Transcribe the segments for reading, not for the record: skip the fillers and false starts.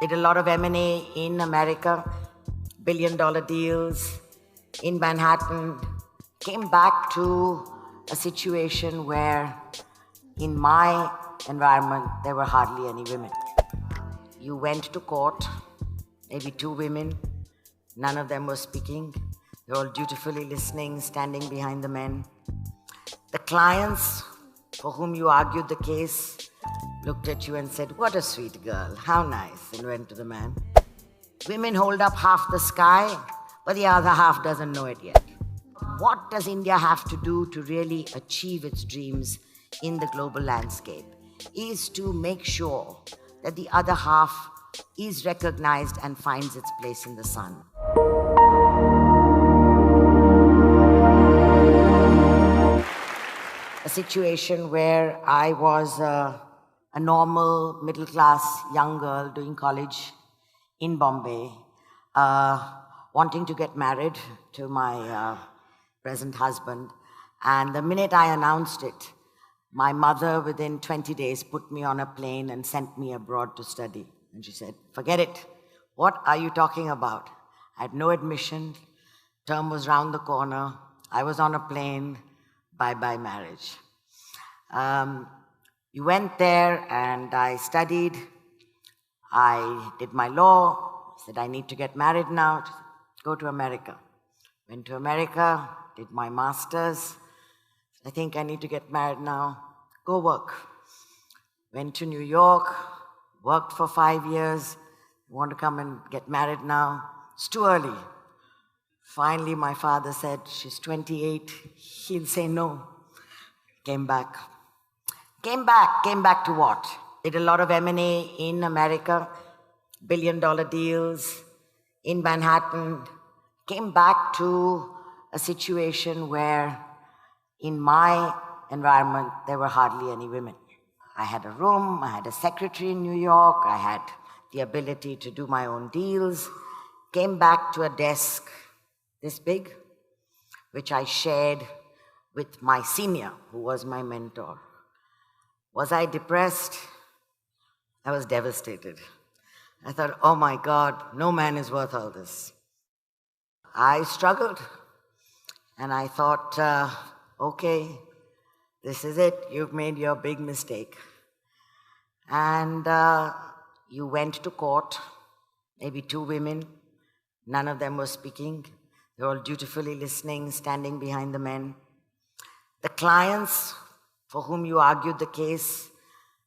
Did a lot of M&A in America, billion-dollar deals in Manhattan. Came back to a situation where in my environment, there were hardly any women. You went to court, maybe two women, none of them were speaking. They were all dutifully listening, standing behind the men. The clients for whom you argued the case looked at you and said, "What a sweet girl, how nice," and went to the man. Women hold up half the sky, but the other half doesn't know it yet. What does India have to do to really achieve its dreams in the global landscape is to make sure that the other half is recognized and finds its place in the sun. A situation where I was a normal, middle-class young girl doing college in Bombay, wanting to get married to my present husband. And the minute I announced it, my mother, within 20 days, put me on a plane and sent me abroad to study. And she said, "Forget it. What are you talking about?" I had no admission. Term was round the corner. I was on a plane. Bye-bye marriage. You went there and I studied. I did my law. Said, "I need to get married now." Go to America. Went to America, did my master's. I think I need to get married now. Go work. Went to New York, worked for 5 years. Want to come and get married now? It's too early. Finally, my father said, "She's 28. He'll say no." Came back. Came back to what? Did a lot of M&A in America, billion-dollar deals in Manhattan. Came back to a situation where in my environment, there were hardly any women. I had a room, I had a secretary in New York, I had the ability to do my own deals. Came back to a desk this big, which I shared with my senior, who was my mentor. Was I depressed? I was devastated. I thought, oh my God, no man is worth all this. I struggled, and I thought, okay, this is it. You've made your big mistake. And you went to court, maybe two women, none of them were speaking. They were all dutifully listening, standing behind the men. The clients for whom you argued the case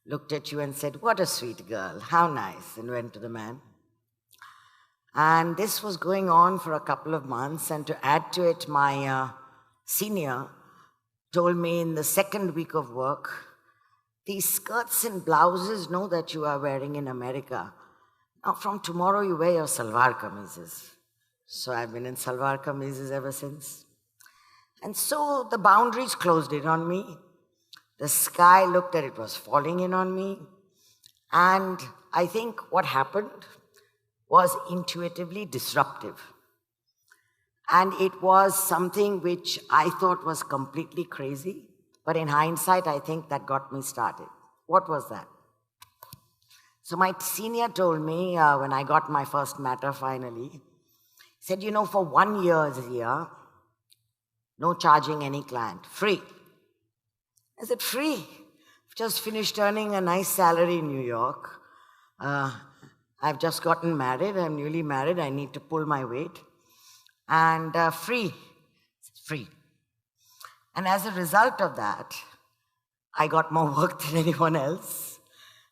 looked at you and said, "What a sweet girl, how nice," and went to the man. And this was going on for a couple of months, and to add to it, my senior told me in the second week of work, "These skirts and blouses that you are wearing in America. Now from tomorrow you wear your salwar kameezes." So I've been in salwar kameezes ever since. And so the boundaries closed in on me. The sky looked at it was falling in on me. And I think what happened was intuitively disruptive. And it was something which I thought was completely crazy. But in hindsight, I think that got me started. What was that? So my senior told me when I got my first matter finally, he said, for 1 year here, no charging any client, free. I said, free? I've just finished earning a nice salary in New York. I've just gotten married. I'm newly married. I need to pull my weight. And free. It's free. And as a result of that, I got more work than anyone else.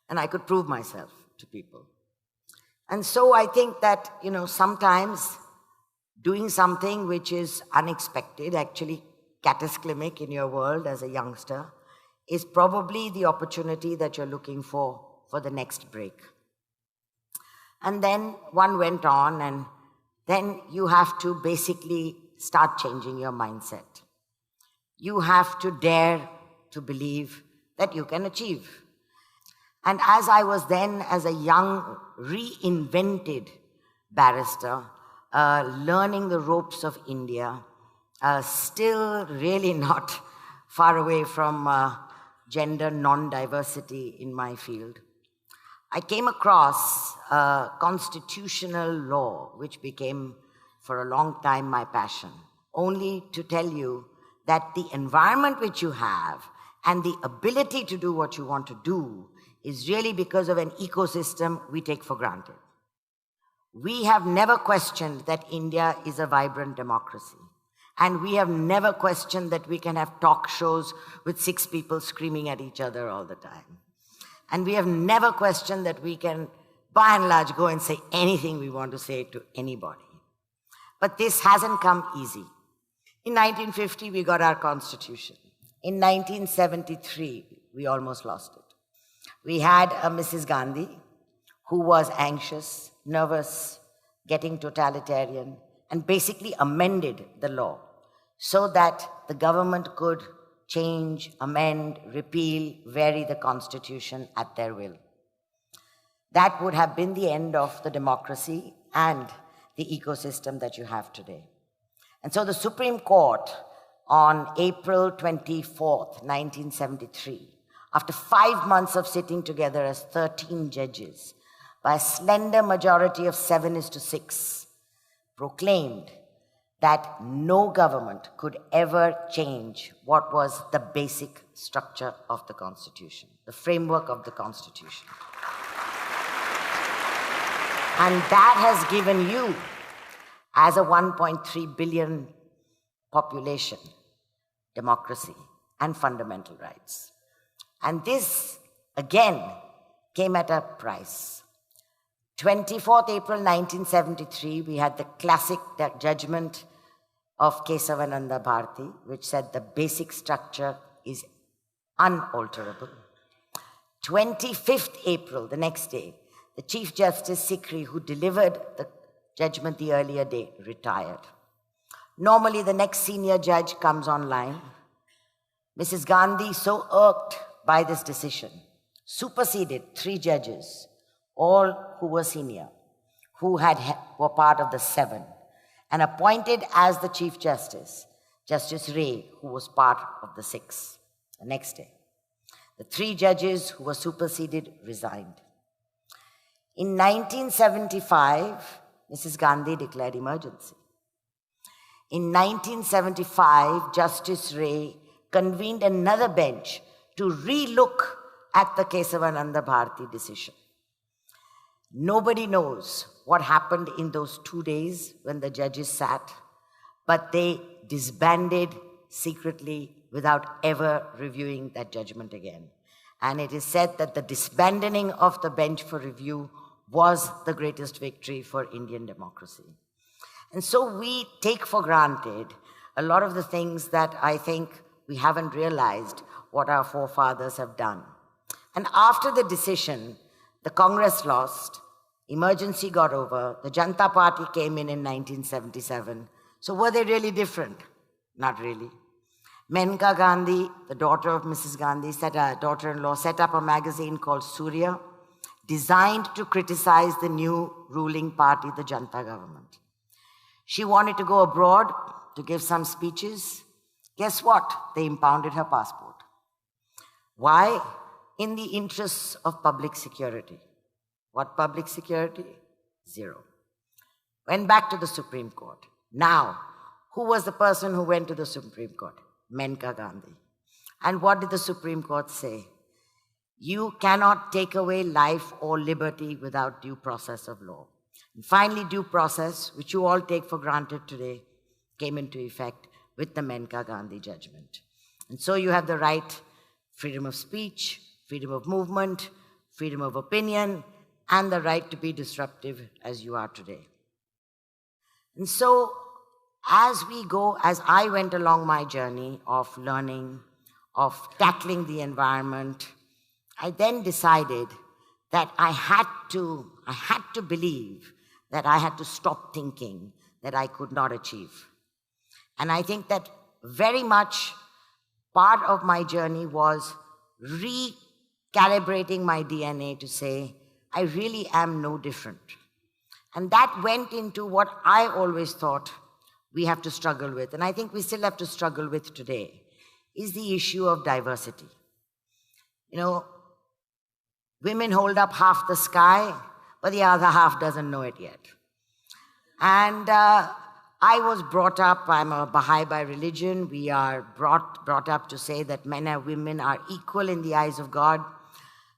And I could prove myself to people. And so I think that, sometimes doing something which is unexpected, actually cataclysmic in your world as a youngster, is probably the opportunity that you're looking for the next break. And then one went on, and then you have to basically start changing your mindset. You have to dare to believe that you can achieve. And as I was then, as a young, reinvented barrister, learning the ropes of India, still really not far away from gender non-diversity in my field, I came across a constitutional law, which became for a long time my passion, only to tell you that the environment which you have and the ability to do what you want to do is really because of an ecosystem we take for granted. We have never questioned that India is a vibrant democracy. And we have never questioned that we can have talk shows with 6 people screaming at each other all the time. And we have never questioned that we can, by and large, go and say anything we want to say to anybody. But this hasn't come easy. In 1950, we got our constitution. In 1973, we almost lost it. We had a Mrs. Gandhi who was anxious, nervous, getting totalitarian, and basically amended the law so that the government could change, amend, repeal, vary the constitution at their will. That would have been the end of the democracy and the ecosystem that you have today. And so the Supreme Court on April 24th, 1973, after 5 months of sitting together as 13 judges, by a slender majority of 7-6, proclaimed that no government could ever change what was the basic structure of the Constitution, the framework of the Constitution. And that has given you, as a 1.3 billion population, democracy and fundamental rights. And this, again, came at a price. 24th April 1973, we had the classic judgment of Kesavananda Bharati, which said the basic structure is unalterable. 25th April, the next day, the Chief Justice Sikri, who delivered the judgment the earlier day, retired. Normally, the next senior judge comes online. Mrs. Gandhi, so irked by this decision, superseded 3 judges, all who were senior, who were part of the 7, and appointed as the Chief Justice, Justice Ray, who was part of the 6, the next day. The 3 judges who were superseded resigned. In 1975, Mrs. Gandhi declared emergency. In 1975, Justice Ray convened another bench to re-look at the Kesavananda Bharati decision. Nobody knows what happened in those 2 days when the judges sat, but they disbanded secretly without ever reviewing that judgment again. And it is said that the disbanding of the bench for review was the greatest victory for Indian democracy. And so we take for granted a lot of the things that I think we haven't realized what our forefathers have done. And after the decision, the Congress lost, emergency got over, the Janata Party came in 1977. So were they really different? Not really. Menka Gandhi, the daughter of Mrs. Gandhi, daughter-in-law, set up a magazine called Surya, designed to criticize the new ruling party, the Janata government. She wanted to go abroad to give some speeches. Guess what? They impounded her passport. Why? In the interests of public security. What public security? 0. Went back to the Supreme Court. Now, who was the person who went to the Supreme Court? Menka Gandhi. And what did the Supreme Court say? You cannot take away life or liberty without due process of law. And finally, due process, which you all take for granted today, came into effect with the Menka Gandhi judgment. And so you have the right, freedom of speech, freedom of movement, freedom of opinion, and the right to be disruptive as you are today. And so as I went along my journey of learning, of tackling the environment, I then decided that I had to believe that I had to stop thinking that I could not achieve. And I think that very much part of my journey was recalibrating my DNA to say, I really am no different. And that went into what I always thought we have to struggle with, and I think we still have to struggle with today, is the issue of diversity. You know, Women hold up half the sky, but the other half doesn't know it yet. And I was brought up, I'm a Baha'i by religion. We are brought up to say that men and women are equal in the eyes of God.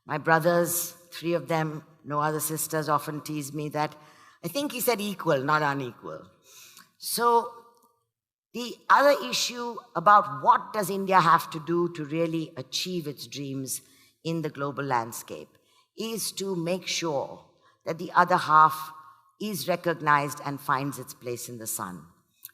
My brothers, 3 of them, no other sisters, often tease me that I think he said equal, not unequal. So the other issue about what does India have to do to really achieve its dreams in the global landscape is to make sure that the other half is recognized and finds its place in the sun.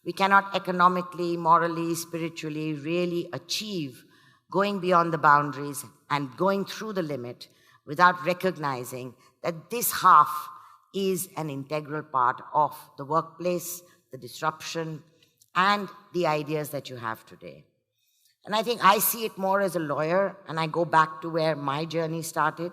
We cannot economically, morally, spiritually really achieve going beyond the boundaries and going through the limit without recognizing that this half is an integral part of the workplace, the disruption, and the ideas that you have today. And I think I see it more as a lawyer, and I go back to where my journey started.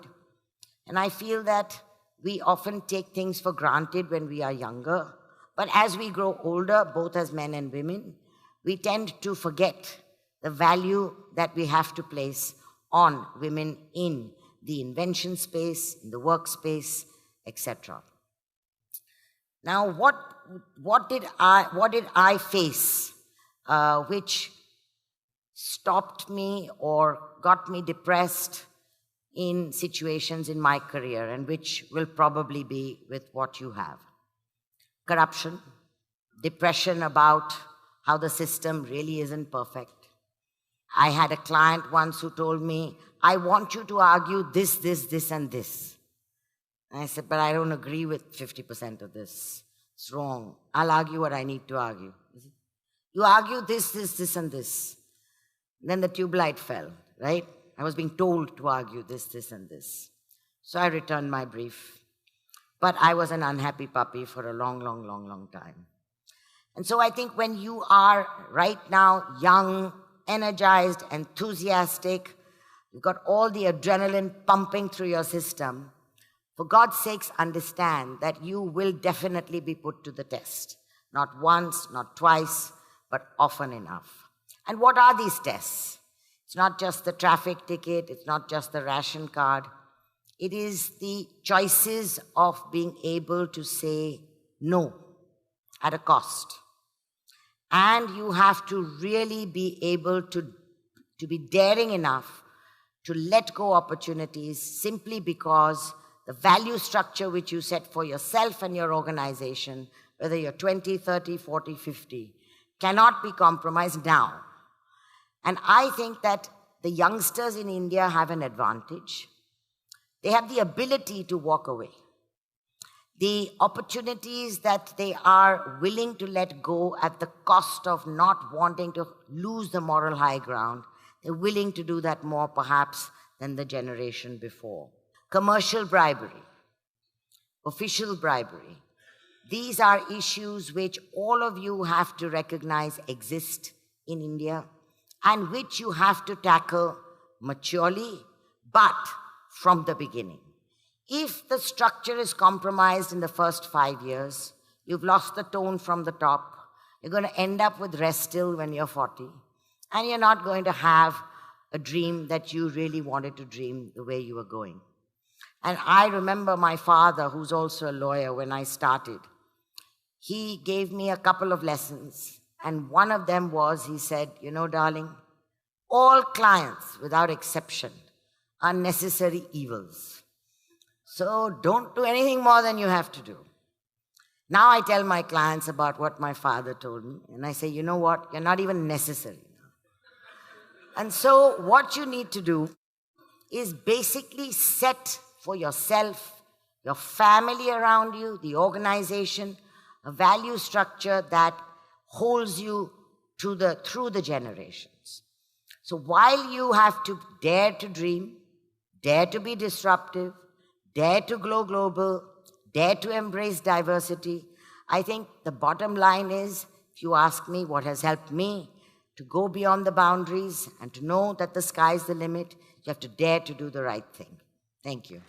And I feel that we often take things for granted when we are younger, but as we grow older, both as men and women, we tend to forget the value that we have to place on women in the invention space, in the workspace, etc. Now, what did I face which stopped me or got me depressed in situations in my career, and which will probably be with what you have? Corruption, depression about how the system really isn't perfect. I had a client once who told me, I want you to argue this, and this. And I said, but I don't agree with 50% of this. It's wrong. I'll argue what I need to argue. You argue this, and this. Then the tube light fell, right? I was being told to argue this, and this. So I returned my brief. But I was an unhappy puppy for a long time. And so I think when you are right now young, energized, enthusiastic, you've got all the adrenaline pumping through your system, for God's sakes, understand that you will definitely be put to the test. Not once, not twice, but often enough. And what are these tests? It's not just the traffic ticket, it's not just the ration card. It is the choices of being able to say no at a cost. And you have to really be able to be daring enough to let go opportunities simply because the value structure which you set for yourself and your organization, whether you're 20, 30, 40, 50, cannot be compromised now. And I think that the youngsters in India have an advantage. They have the ability to walk away. The opportunities that they are willing to let go at the cost of not wanting to lose the moral high ground, they're willing to do that more perhaps than the generation before. Commercial bribery, official bribery. These are issues which all of you have to recognize exist in India and which you have to tackle maturely, but from the beginning. If the structure is compromised in the first 5 years, you've lost the tone from the top, you're going to end up with rest still when you're 40, and you're not going to have a dream that you really wanted to dream the way you were going. And I remember my father, who's also a lawyer, when I started, he gave me a couple of lessons. And one of them was, he said, you know, darling, all clients, without exception, are necessary evils. So don't do anything more than you have to do. Now I tell my clients about what my father told me, and I say, you know what, you're not even necessary now. And so what you need to do is basically set for yourself, your family around you, the organization, a value structure that holds you through the generations. So while you have to dare to dream, dare to be disruptive, dare to go global, dare to embrace diversity, I think the bottom line is, if you ask me what has helped me to go beyond the boundaries and to know that the sky's the limit, you have to dare to do the right thing. Thank you.